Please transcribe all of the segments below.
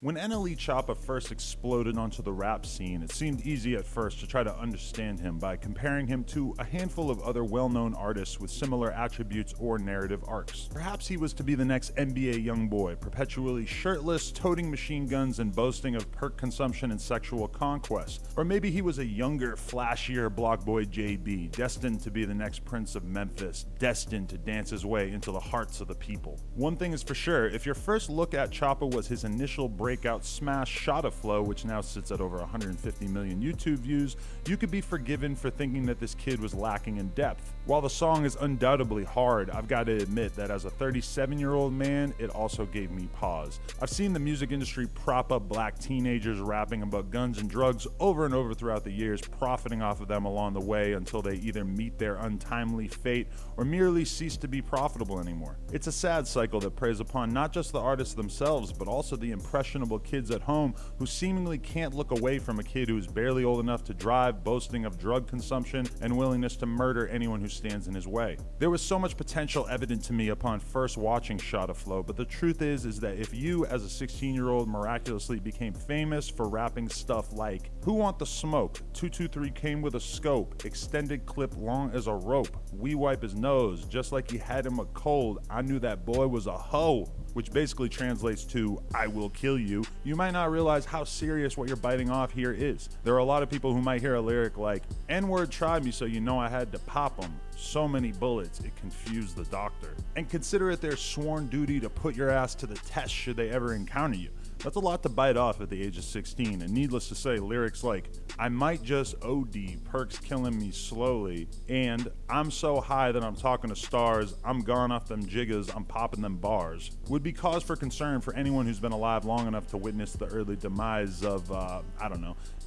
When NLE Choppa first exploded onto the rap scene, it seemed easy at first to try to understand him by comparing him to a handful of other well-known artists with similar attributes or narrative arcs. Perhaps he was to be the next NBA YoungBoy, perpetually shirtless, toting machine guns and boasting of perk consumption and sexual conquest. Or maybe he was a younger, flashier block boy JB, destined to be the next Prince of Memphis, destined to dance his way into the hearts of the people. One thing is for sure, if your first look at Choppa was his initial breakout smash Choppa Flow, which now sits at over 150 million YouTube views, you could be forgiven for thinking that this kid was lacking in depth. While the song is undoubtedly hard, I've got to admit that as a 37-year-old man, it also gave me pause. I've seen the music industry prop up black teenagers rapping about guns and drugs over and over throughout the years, profiting off of them along the way until they either meet their untimely fate or merely cease to be profitable anymore. It's a sad cycle that preys upon not just the artists themselves, but also the impressionable kids at home who seemingly can't look away from a kid who is barely old enough to drive, boasting of drug consumption and willingness to murder anyone who stands in his way. There was so much potential evident to me upon first watching Choppa Flow, but the truth is that if you as a 16-year-old miraculously became famous for rapping stuff like "Who Want the Smoke? 223 came with a scope, extended clip long as a rope, we wipe his nose, just like he had him a cold, I knew that boy was a hoe," which basically translates to "I will kill you," you might not realize how serious what you're biting off here is. There are a lot of people who might hear a lyric like "N-word tried me so you know I had to pop 'em, so many bullets it confused the doctor," and consider it their sworn duty to put your ass to the test should they ever encounter you. That's a lot to bite off at the age of 16, and needless to say, lyrics like "I might just OD, perks killing me slowly," and "I'm so high that I'm talking to stars, I'm gone off them jiggas, I'm popping them bars," would be cause for concern for anyone who's been alive long enough to witness the early demise of,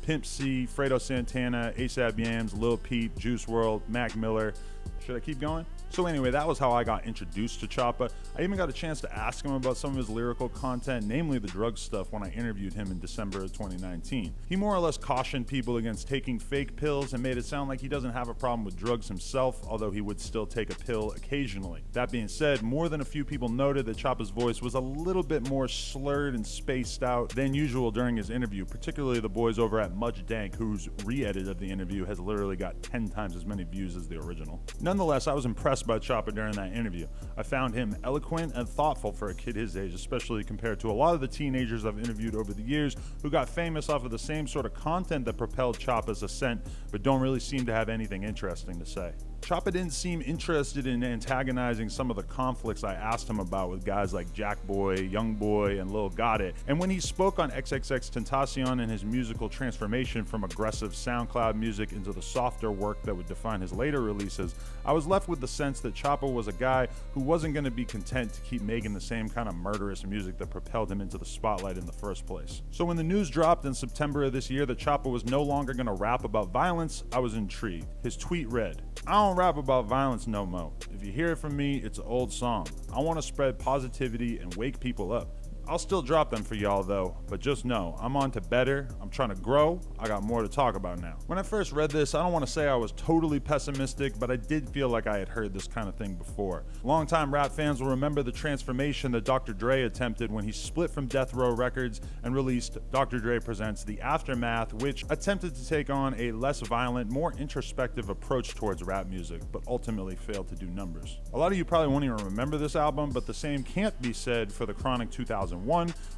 Pimp C, Fredo Santana, ASAP Yams, Lil Peep, Juice WRLD, Mac Miller. Should I keep going? So anyway, that was how I got introduced to Choppa. I even got a chance to ask him about some of his lyrical content, namely the drug stuff, when I interviewed him in December of 2019. He more or less cautioned people against taking fake pills and made it sound like he doesn't have a problem with drugs himself, although he would still take a pill occasionally. That being said, more than a few people noted that Choppa's voice was a little bit more slurred and spaced out than usual during his interview, particularly the boys over at Much Dank, whose re-edit of the interview has literally got 10 times as many views as the original. Nonetheless, I was impressed by Choppa during that interview. I found him eloquent and thoughtful for a kid his age, especially compared to a lot of the teenagers I've interviewed over the years who got famous off of the same sort of content that propelled Choppa's ascent, but don't really seem to have anything interesting to say. Choppa didn't seem interested in antagonizing some of the conflicts I asked him about with guys like Jackboy, Youngboy, and Lil Gotit, and when he spoke on XXXTentacion and his musical transformation from aggressive SoundCloud music into the softer work that would define his later releases, I was left with the sense that Choppa was a guy who wasn't going to be content to keep making the same kind of murderous music that propelled him into the spotlight in the first place. So when the news dropped in September of this year that Choppa was no longer going to rap about violence, I was intrigued. His tweet read, "I don't rap about violence no more. If you hear it from me, it's an old song. I want to spread positivity and wake people up. I'll still drop them for y'all though, but just know, I'm on to better, I'm trying to grow, I got more to talk about now." When I first read this, I don't want to say I was totally pessimistic, but I did feel like I had heard this kind of thing before. Longtime rap fans will remember the transformation that Dr. Dre attempted when he split from Death Row Records and released Dr. Dre Presents The Aftermath, which attempted to take on a less violent, more introspective approach towards rap music, but ultimately failed to do numbers. A lot of you probably won't even remember this album, but the same can't be said for the Chronic 2001,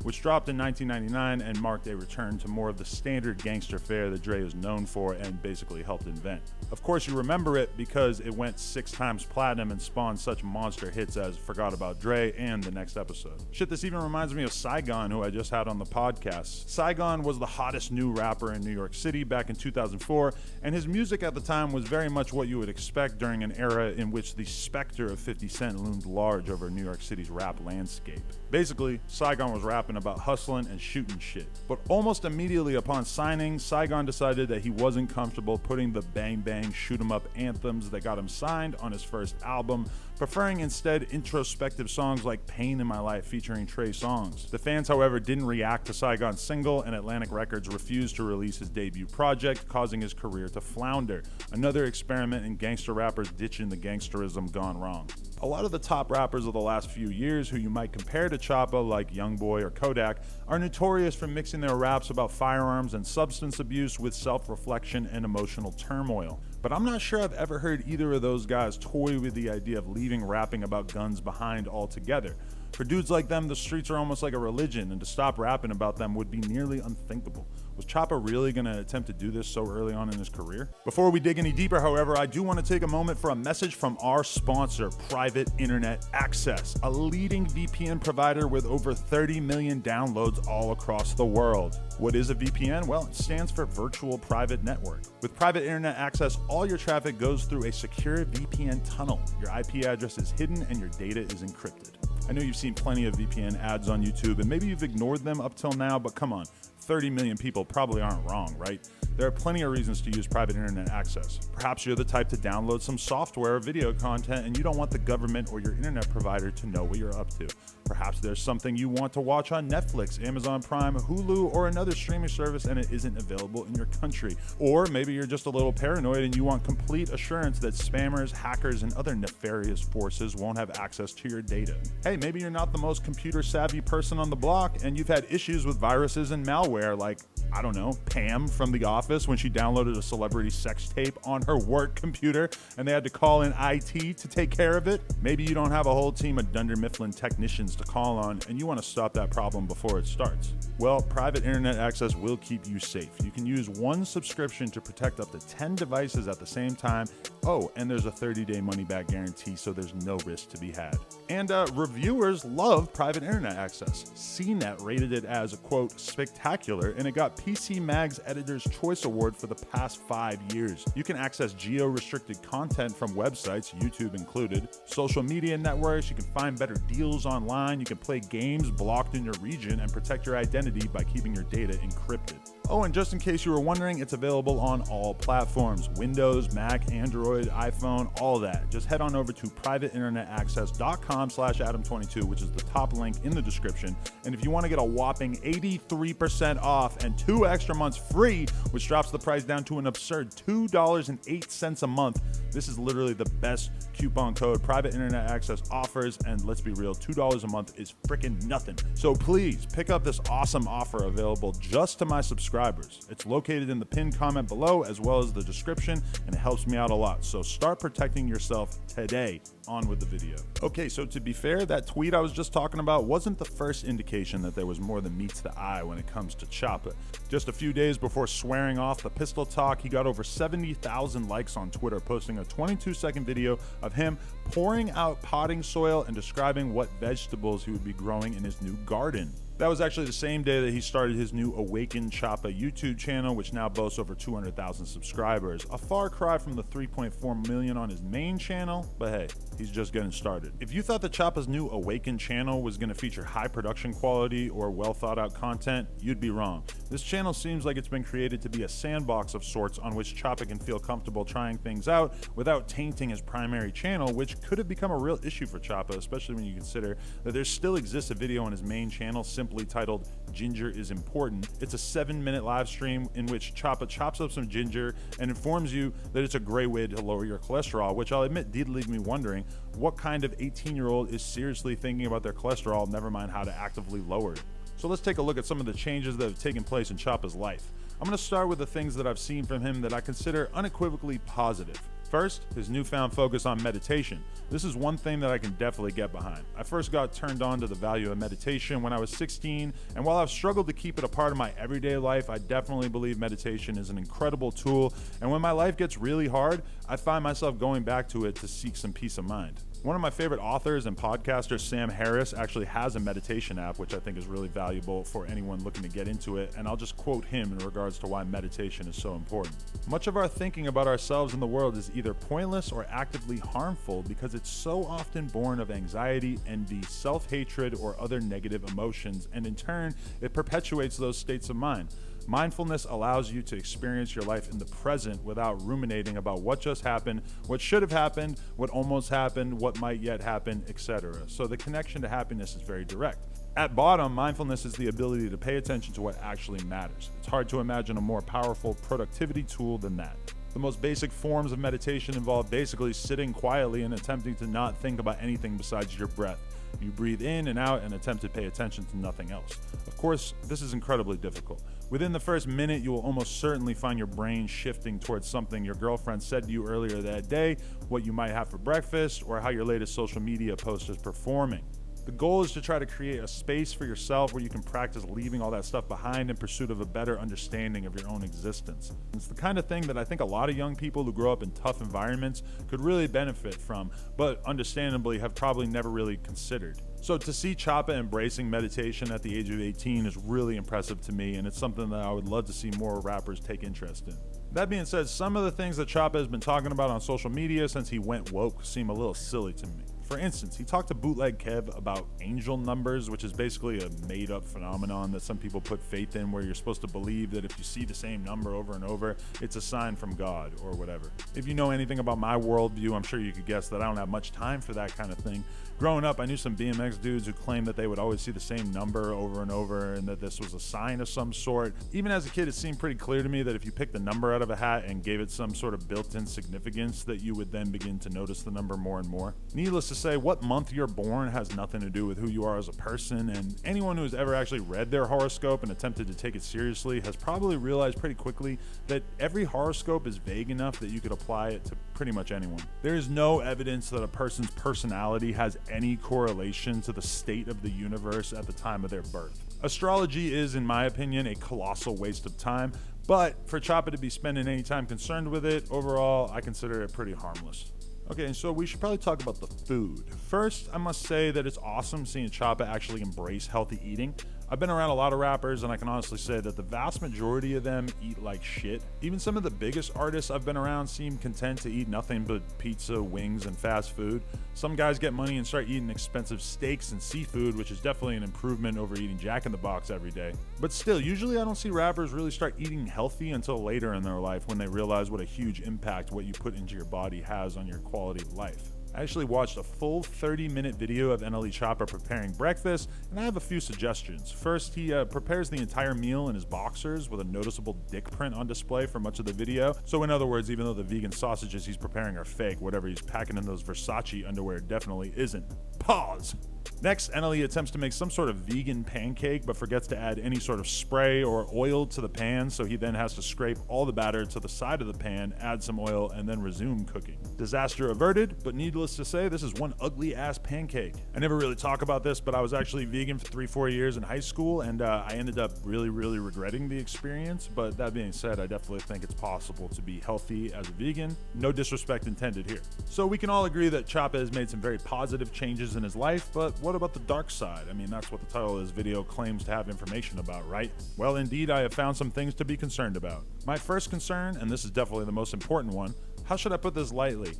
which dropped in 1999 and marked a return to more of the standard gangster fare that Dre is known for and basically helped invent. Of course you remember it because it went 6 times platinum and spawned such monster hits as Forgot About Dre and The Next Episode. Shit, this even reminds me of Saigon, who I just had on the podcast. Saigon was the hottest new rapper in New York City back in 2004, and his music at the time was very much what you would expect during an era in which the specter of 50 Cent loomed large over New York City's rap landscape. Basically, Saigon was rapping about hustling and shooting shit. But almost immediately upon signing, Saigon decided that he wasn't comfortable putting the bang bang shoot 'em up anthems that got him signed on his first album, preferring instead introspective songs like Pain in My Life featuring Trey Songz. The fans, however, didn't react to Saigon's single, and Atlantic Records refused to release his debut project, causing his career to flounder. Another experiment in gangster rappers ditching the gangsterism gone wrong. A lot of the top rappers of the last few years who you might compare to Choppa, like Youngboy or Kodak, are notorious for mixing their raps about firearms and substance abuse with self-reflection and emotional turmoil. But I'm not sure I've ever heard either of those guys toy with the idea of leaving rapping about guns behind altogether. For dudes like them, the streets are almost like a religion, and to stop rapping about them would be nearly unthinkable. Was Choppa really going to attempt to do this so early on in his career? Before we dig any deeper, however, I do want to take a moment for a message from our sponsor, Private Internet Access, a leading VPN provider with over 30 million downloads all across the world. What is a VPN? Well, it stands for Virtual Private Network. With Private Internet Access, all your traffic goes through a secure VPN tunnel. Your IP address is hidden and your data is encrypted. I know you've seen plenty of VPN ads on YouTube, and maybe you've ignored them up till now, but come on, 30 million people probably aren't wrong, right? There are plenty of reasons to use private internet access. Perhaps you're the type to download some software or video content and you don't want the government or your internet provider to know what you're up to. Perhaps there's something you want to watch on Netflix, Amazon Prime, Hulu, or another streaming service and it isn't available in your country. Or maybe you're just a little paranoid and you want complete assurance that spammers, hackers, and other nefarious forces won't have access to your data. Hey, maybe you're not the most computer savvy person on the block and you've had issues with viruses and malware like, I don't know, Pam from The Office when she downloaded a celebrity sex tape on her work computer and they had to call in IT to take care of it. Maybe you don't have a whole team of Dunder Mifflin technicians to call on and you want to stop that problem before it starts. Well, Private Internet Access will keep you safe. You can use one subscription to protect up to 10 devices at the same time. Oh, and there's a 30-day money-back guarantee, so there's no risk to be had. And reviewers love Private Internet Access. CNET rated it as, quote, spectacular, and it got PC Mag's Editor's Choice Award for the past 5 years. You can access geo-restricted content from websites, YouTube included, social media networks, you can find better deals online, you can play games blocked in your region and protect your identity by keeping your data encrypted. Oh, and just in case you were wondering, it's available on all platforms, Windows, Mac, Android, iPhone, all that. Just head on over to privateinternetaccess.com/Adam22, which is the top link in the description. And if you want to get a whopping 83% off and 2 extra months free, which drops the price down to an absurd $2.08 a month, this is literally the best coupon code Private Internet Access offers, and let's be real, $2 a month is freaking nothing. So please pick up this awesome offer available just to my subscribers. It's located in the pinned comment below as well as the description, and it helps me out a lot. So start protecting yourself today. On with the video. Okay, so to be fair, that tweet I was just talking about wasn't the first indication that there was more than meets the eye when it comes to Choppa. Just a few days before swearing off the pistol talk, he got over 70,000 likes on Twitter, posting a 22-second video of him pouring out potting soil and describing what vegetables he would be growing in his new garden. That was actually the same day that he started his new Awaken Choppa YouTube channel, which now boasts over 200,000 subscribers. A far cry from the 3.4 million on his main channel, but hey, he's just getting started. If you thought that Choppa's new Awaken channel was going to feature high production quality or well thought out content, you'd be wrong. This channel seems like it's been created to be a sandbox of sorts on which Choppa can feel comfortable trying things out without tainting his primary channel, which could have become a real issue for Choppa, especially when you consider that there still exists a video on his main channel simply titled Ginger is Important. It's a 7-minute live stream in which Choppa chops up some ginger and informs you that it's a great way to lower your cholesterol, which I'll admit did leave me wondering what kind of 18-year-old is seriously thinking about their cholesterol, never mind how to actively lower it. So let's take a look at some of the changes that have taken place in Choppa's life. I'm going to start with the things that I've seen from him that I consider unequivocally positive. First, his newfound focus on meditation. This is one thing that I can definitely get behind. I first got turned on to the value of meditation when I was 16, and while I've struggled to keep it a part of my everyday life, I definitely believe meditation is an incredible tool, and when my life gets really hard, I find myself going back to it to seek some peace of mind. One of my favorite authors and podcasters, Sam Harris, actually has a meditation app, which I think is really valuable for anyone looking to get into it, and I'll just quote him in regards to why meditation is so important. Much of our thinking about ourselves and the world is either pointless or actively harmful because it's so often born of anxiety, envy, self-hatred, or other negative emotions, and in turn, it perpetuates those states of mind. Mindfulness allows you to experience your life in the present without ruminating about what just happened, what should have happened, what almost happened, what might yet happen, etc. So the connection to happiness is very direct. At bottom, mindfulness is the ability to pay attention to what actually matters. It's hard to imagine a more powerful productivity tool than that. The most basic forms of meditation involve basically sitting quietly and attempting to not think about anything besides your breath. You breathe in and out and attempt to pay attention to nothing else. Of course, this is incredibly difficult. Within the first minute, you will almost certainly find your brain shifting towards something your girlfriend said to you earlier that day, what you might have for breakfast, or how your latest social media post is performing. The goal is to try to create a space for yourself where you can practice leaving all that stuff behind in pursuit of a better understanding of your own existence. It's the kind of thing that I think a lot of young people who grow up in tough environments could really benefit from, but understandably have probably never really considered. So to see Choppa embracing meditation at the age of 18 is really impressive to me, and it's something that I would love to see more rappers take interest in. That being said, some of the things that Choppa has been talking about on social media since he went woke seem a little silly to me. For instance, he talked to Bootleg Kev about angel numbers, which is basically a made-up phenomenon that some people put faith in, where you're supposed to believe that if you see the same number over and over, it's a sign from God or whatever. If you know anything about my worldview, I'm sure you could guess that I don't have much time for that kind of thing. Growing up, I knew some BMX dudes who claimed that they would always see the same number over and over and that this was a sign of some sort. Even as a kid, it seemed pretty clear to me that if you picked the number out of a hat and gave it some sort of built-in significance, that you would then begin to notice the number more and more. Needless to say, what month you're born has nothing to do with who you are as a person, and anyone who's ever actually read their horoscope and attempted to take it seriously has probably realized pretty quickly that every horoscope is vague enough that you could apply it to pretty much anyone. There is no evidence that a person's personality has any correlation to the state of the universe at the time of their birth. Astrology is, in my opinion, a colossal waste of time, but for Choppa to be spending any time concerned with it, overall, I consider it pretty harmless. Okay, so we should probably talk about the food. First, I must say that it's awesome seeing Choppa actually embrace healthy eating. I've been around a lot of rappers, and I can honestly say that the vast majority of them eat like shit. Even some of the biggest artists I've been around seem content to eat nothing but pizza, wings, and fast food. Some guys get money and start eating expensive steaks and seafood, which is definitely an improvement over eating Jack in the Box every day. But still, usually I don't see rappers really start eating healthy until later in their life, when they realize what a huge impact what you put into your body has on your quality of life. I actually watched a full 30-minute video of NLE Choppa preparing breakfast, and I have a few suggestions. First, he prepares the entire meal in his boxers with a noticeable dick print on display for much of the video. So in other words, even though the vegan sausages he's preparing are fake, whatever he's packing in those Versace underwear definitely isn't. Pause! Next, NLE attempts to make some sort of vegan pancake, but forgets to add any sort of spray or oil to the pan, so he then has to scrape all the batter to the side of the pan, add some oil, and then resume cooking. Disaster averted, but needless to say, this is one ugly-ass pancake. I never really talk about this, but I was actually vegan for 3-4 years in high school, and I ended up really regretting the experience, but that being said, I definitely think it's possible to be healthy as a vegan. No disrespect intended here. So we can all agree that Choppa has made some very positive changes in his life, but what about the dark side? I mean, that's what the title of this video claims to have information about, right? Well, indeed, I have found some things to be concerned about. My first concern, and this is definitely the most important one, how should I put this lightly?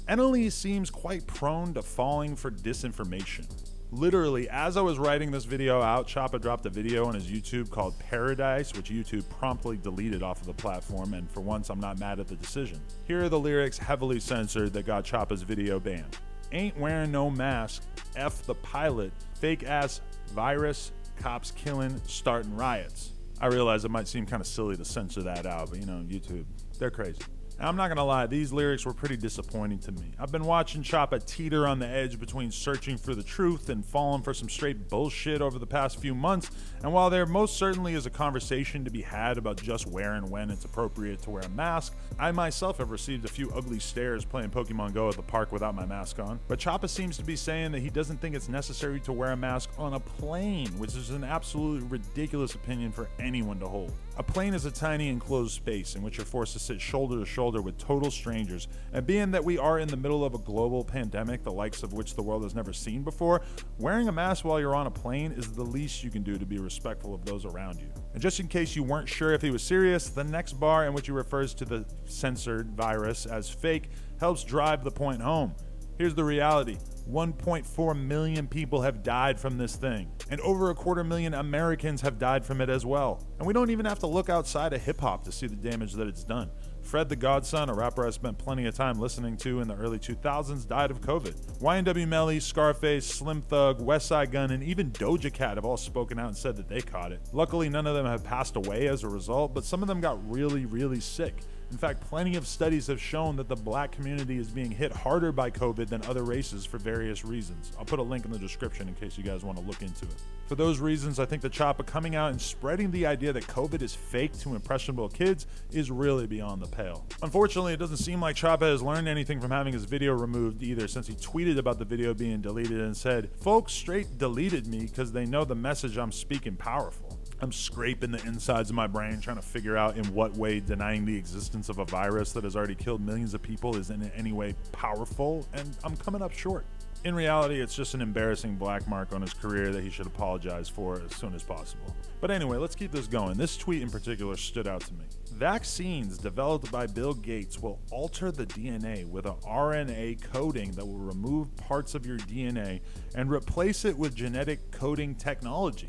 NLE seems quite prone to falling for disinformation. Literally, as I was writing this video out, Choppa dropped a video on his YouTube called Paradise, which YouTube promptly deleted off of the platform, and for once, I'm not mad at the decision. Here are the lyrics heavily censored that got Choppa's video banned. Ain't wearing no mask, F the pilot, fake ass virus, cops killing, starting riots. I realize it might seem kind of silly to censor that out, but you know, YouTube, they're crazy. Now, I'm not gonna lie, these lyrics were pretty disappointing to me. I've been watching Choppa teeter on the edge between searching for the truth and falling for some straight bullshit over the past few months, and while there most certainly is a conversation to be had about just where and when it's appropriate to wear a mask, I myself have received a few ugly stares playing Pokemon Go at the park without my mask on. But Choppa seems to be saying that he doesn't think it's necessary to wear a mask on a plane, which is an absolutely ridiculous opinion for anyone to hold. A plane is a tiny enclosed space in which you're forced to sit shoulder to shoulder with total strangers, and being that we are in the middle of a global pandemic, the likes of which the world has never seen before, wearing a mask while you're on a plane is the least you can do to be respectful of those around you. And just in case you weren't sure if he was serious, the next bar in which he refers to the censored virus as fake helps drive the point home. Here's the reality. 1.4 million people have died from this thing, and over 250,000 Americans have died from it as well. And we don't even have to look outside of hip-hop to see the damage that it's done. Fred the Godson, a rapper I spent plenty of time listening to in the early 2000s, died of COVID. YNW Melly, Scarface, Slim Thug, Westside Gunn, and even Doja Cat have all spoken out and said that they caught it. Luckily, none of them have passed away as a result, but some of them got really sick. In fact, plenty of studies have shown that the black community is being hit harder by COVID than other races for various reasons. I'll put a link in the description in case you guys want to look into it. For those reasons, I think that Choppa coming out and spreading the idea that COVID is fake to impressionable kids is really beyond the pale. Unfortunately, it doesn't seem like Choppa has learned anything from having his video removed either, since he tweeted about the video being deleted and said, "Folks straight deleted me because they know the message I'm speaking powerful." I'm scraping the insides of my brain trying to figure out in what way denying the existence of a virus that has already killed millions of people is in any way powerful, and I'm coming up short. In reality, it's just an embarrassing black mark on his career that he should apologize for as soon as possible. But anyway, let's keep this going. This tweet in particular stood out to me. Vaccines developed by Bill Gates will alter the DNA with a RNA coding that will remove parts of your DNA and replace it with genetic coding technology.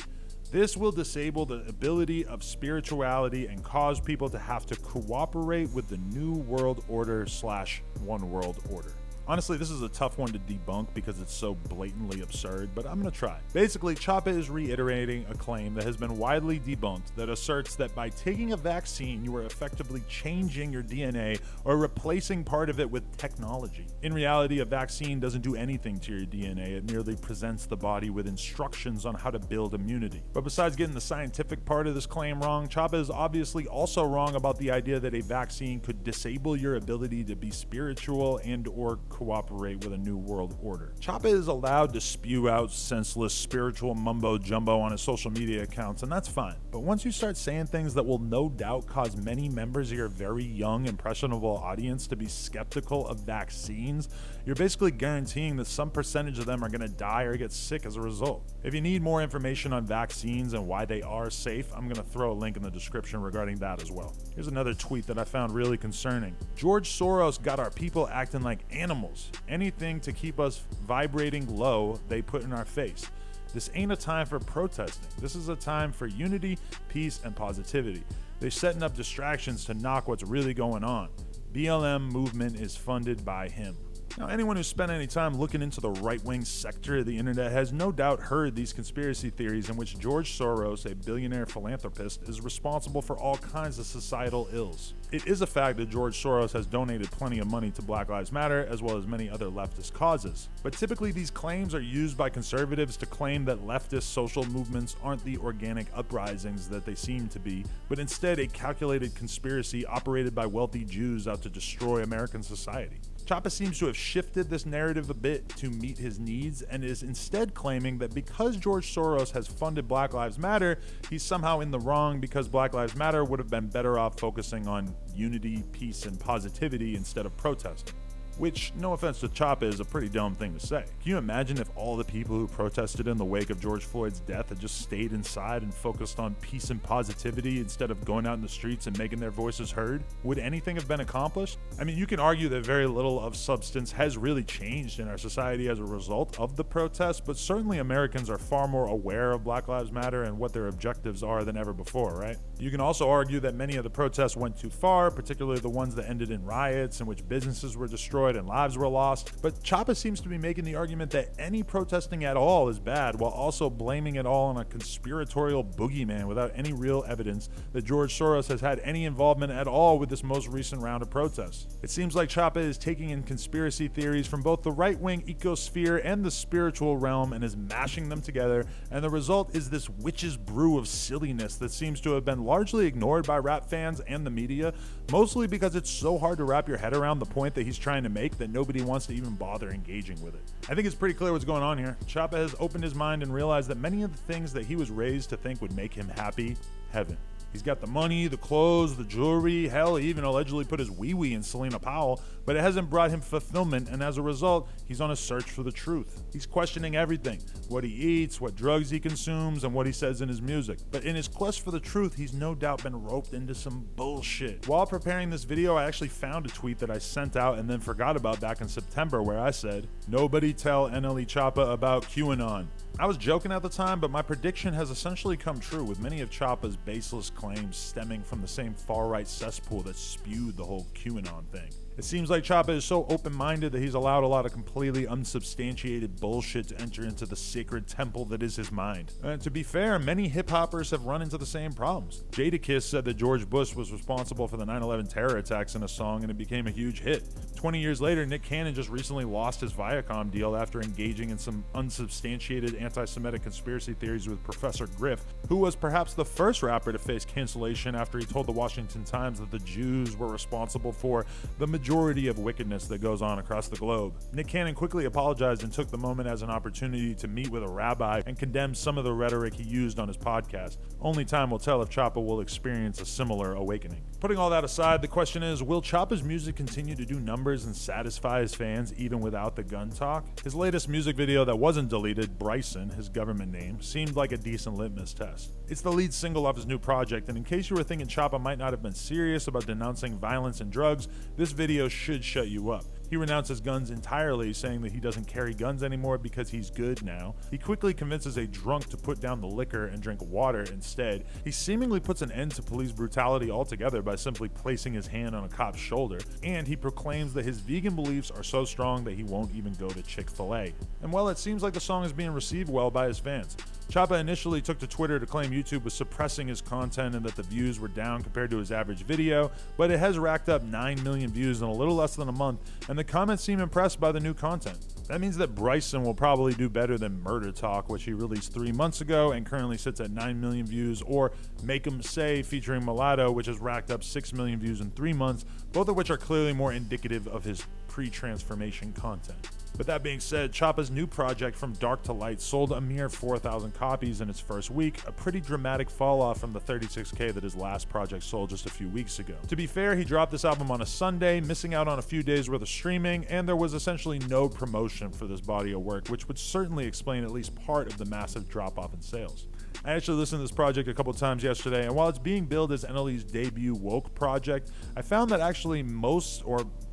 This will disable the ability of spirituality and cause people to have to cooperate with the New World Order / One World Order. Honestly, this is a tough one to debunk because it's so blatantly absurd, but I'm gonna try. Basically, Choppa is reiterating a claim that has been widely debunked that asserts that by taking a vaccine, you are effectively changing your DNA or replacing part of it with technology. In reality, a vaccine doesn't do anything to your DNA. It merely presents the body with instructions on how to build immunity. But besides getting the scientific part of this claim wrong, Choppa is obviously also wrong about the idea that a vaccine could disable your ability to be spiritual and or cooperate with a new world order. Choppa is allowed to spew out senseless spiritual mumbo jumbo on his social media accounts, and that's fine. But once you start saying things that will no doubt cause many members of your very young, impressionable audience to be skeptical of vaccines, you're basically guaranteeing that some percentage of them are going to die or get sick as a result. If you need more information on vaccines and why they are safe, I'm going to throw a link in the description regarding that as well. Here's another tweet that I found really concerning. George Soros got our people acting like animals. Anything to keep us vibrating low, they put in our face. This ain't a time for protesting. This is a time for unity, peace, and positivity. They're setting up distractions to knock what's really going on. BLM movement is funded by him. Now, anyone who spent any time looking into the right-wing sector of the internet has no doubt heard these conspiracy theories in which George Soros, a billionaire philanthropist, is responsible for all kinds of societal ills. It is a fact that George Soros has donated plenty of money to Black Lives Matter as well as many other leftist causes. But typically these claims are used by conservatives to claim that leftist social movements aren't the organic uprisings that they seem to be, but instead a calculated conspiracy operated by wealthy Jews out to destroy American society. Choppa seems to have shifted this narrative a bit to meet his needs and is instead claiming that because George Soros has funded Black Lives Matter, he's somehow in the wrong because Black Lives Matter would have been better off focusing on unity, peace, and positivity instead of protesting. Which, no offense to Choppa, is a pretty dumb thing to say. Can you imagine if all the people who protested in the wake of George Floyd's death had just stayed inside and focused on peace and positivity instead of going out in the streets and making their voices heard? Would anything have been accomplished? I mean, you can argue that very little of substance has really changed in our society as a result of the protests, but certainly Americans are far more aware of Black Lives Matter and what their objectives are than ever before, right? You can also argue that many of the protests went too far, particularly the ones that ended in riots in which businesses were destroyed and lives were lost. But Choppa seems to be making the argument that any protesting at all is bad, while also blaming it all on a conspiratorial boogeyman without any real evidence that George Soros has had any involvement at all with this most recent round of protests. It seems like Choppa is taking in conspiracy theories from both the right-wing ecosphere and the spiritual realm and is mashing them together, and the result is this witch's brew of silliness that seems to have been largely ignored by rap fans and the media, mostly because it's so hard to wrap your head around the point that he's trying to make that nobody wants to even bother engaging with it. I think it's pretty clear what's going on here. Choppa has opened his mind and realized that many of the things that he was raised to think would make him happy haven't. He's got the money, the clothes, the jewelry, hell, he even allegedly put his wee-wee in Selena Powell, but it hasn't brought him fulfillment, and as a result, he's on a search for the truth. He's questioning everything, what he eats, what drugs he consumes, and what he says in his music. But in his quest for the truth, he's no doubt been roped into some bullshit. While preparing this video, I actually found a tweet that I sent out and then forgot about back in September where I said, "Nobody tell NLE Choppa about QAnon." I was joking at the time, but my prediction has essentially come true, with many of Choppa's baseless claims stemming from the same far-right cesspool that spewed the whole QAnon thing. It seems like Choppa is so open-minded that he's allowed a lot of completely unsubstantiated bullshit to enter into the sacred temple that is his mind. And to be fair, many hip-hoppers have run into the same problems. Jadakiss said that George Bush was responsible for the 9/11 terror attacks in a song, and it became a huge hit. 20 years later, Nick Cannon just recently lost his Viacom deal after engaging in some unsubstantiated anti-Semitic conspiracy theories with Professor Griff, who was perhaps the first rapper to face cancellation after he told the Washington Times that the Jews were responsible for the majority of wickedness that goes on across the globe. Nick Cannon quickly apologized and took the moment as an opportunity to meet with a rabbi and condemn some of the rhetoric he used on his podcast. Only time will tell if Choppa will experience a similar awakening. Putting all that aside, the question is, will Choppa's music continue to do numbers and satisfy his fans even without the gun talk? His latest music video that wasn't deleted, Bryson, his government name, seemed like a decent litmus test. It's the lead single off his new project, and in case you were thinking Choppa might not have been serious about denouncing violence and drugs, this video should shut you up. He renounces guns entirely, saying that he doesn't carry guns anymore because he's good now. He quickly convinces a drunk to put down the liquor and drink water instead. He seemingly puts an end to police brutality altogether by simply placing his hand on a cop's shoulder, and he proclaims that his vegan beliefs are so strong that he won't even go to Chick-fil-A. And while it seems like the song is being received well by his fans, Choppa initially took to Twitter to claim YouTube was suppressing his content and that the views were down compared to his average video, but it has racked up 9 million views in a little less than a month, and the comments seem impressed by the new content. That means that Bryson will probably do better than Murder Talk, which he released 3 months ago and currently sits at 9 million views, or Make 'Em Say featuring Mulatto, which has racked up 6 million views in 3 months, both of which are clearly more indicative of his pre-transformation content. But that being said, Choppa's new project From Dark to Light sold a mere 4,000 copies in its first week, a pretty dramatic fall off from the 36K that his last project sold just a few weeks ago. To be fair, he dropped this album on a Sunday, missing out on a few days worth of streaming, and there was essentially no promotion for this body of work, which would certainly explain at least part of the massive drop off in sales. I actually listened to this project a couple times yesterday, and while it's being billed as NLE's debut woke project, I found that actually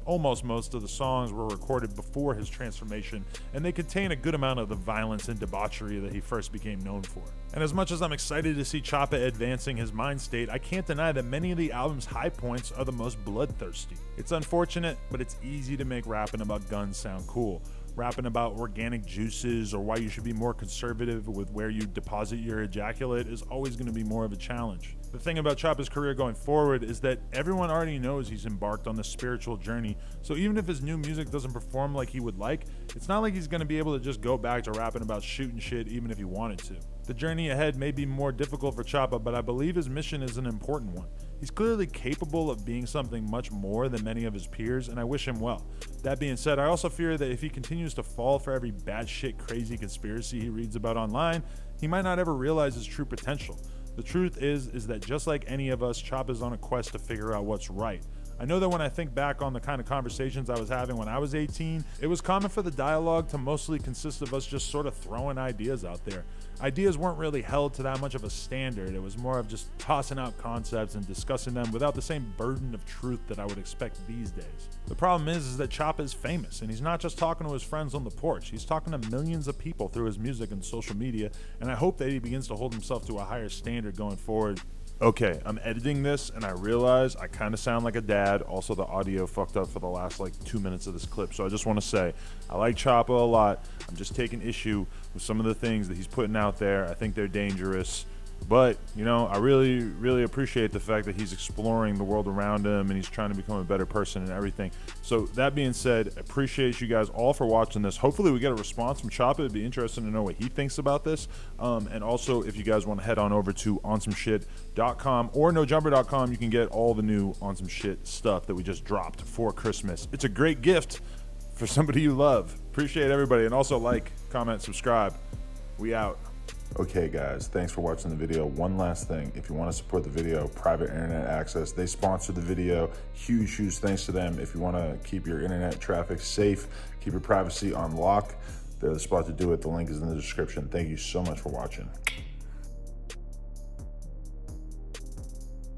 almost most of the songs were recorded before his transformation, and they contain a good amount of the violence and debauchery that he first became known for. And as much as I'm excited to see Choppa advancing his mind state, I can't deny that many of the album's high points are the most bloodthirsty. It's unfortunate, but it's easy to make rapping about guns sound cool. Rapping about organic juices or why you should be more conservative with where you deposit your ejaculate is always going to be more of a challenge. The thing about Choppa's career going forward is that everyone already knows he's embarked on this spiritual journey, so even if his new music doesn't perform like he would like, it's not like he's going to be able to just go back to rapping about shooting shit even if he wanted to. The journey ahead may be more difficult for Choppa, but I believe his mission is an important one. He's clearly capable of being something much more than many of his peers, and I wish him well. That being said, I also fear that if he continues to fall for every batshit crazy conspiracy he reads about online, he might not ever realize his true potential. The truth is that just like any of us, Choppa's on a quest to figure out what's right. I know that when I think back on the kind of conversations I was having when I was 18, it was common for the dialogue to mostly consist of us just sort of throwing ideas out there. Ideas weren't really held to that much of a standard. It was more of just tossing out concepts and discussing them without the same burden of truth that I would expect these days. The problem is that Choppa is famous, and he's not just talking to his friends on the porch. He's talking to millions of people through his music and social media, and I hope that he begins to hold himself to a higher standard going forward. Okay, I'm editing this and I realize I kind of sound like a dad. Also, the audio fucked up for the last 2 minutes of this clip. So I just want to say, I like Choppa a lot. I'm just taking issue with some of the things that he's putting out there. I think they're dangerous. But, I really, really appreciate the fact that he's exploring the world around him and he's trying to become a better person and everything. So that being said, appreciate you guys all for watching this. Hopefully we get a response from Choppa. It'd be interesting to know what he thinks about this. And also, if you guys want to head on over to onsomeshit.com or nojumper.com, you can get all the new On Some Shit stuff that we just dropped for Christmas. It's a great gift for somebody you love. Appreciate everybody. And also like, comment, subscribe. We out. Okay guys, thanks for watching the video. One last thing, if you want to support the video, private internet access, they sponsor the video. Huge thanks to them. If you want to keep your internet traffic safe, keep your privacy on lock, they're the spot to do it. The link is in the description. Thank you so much for watching.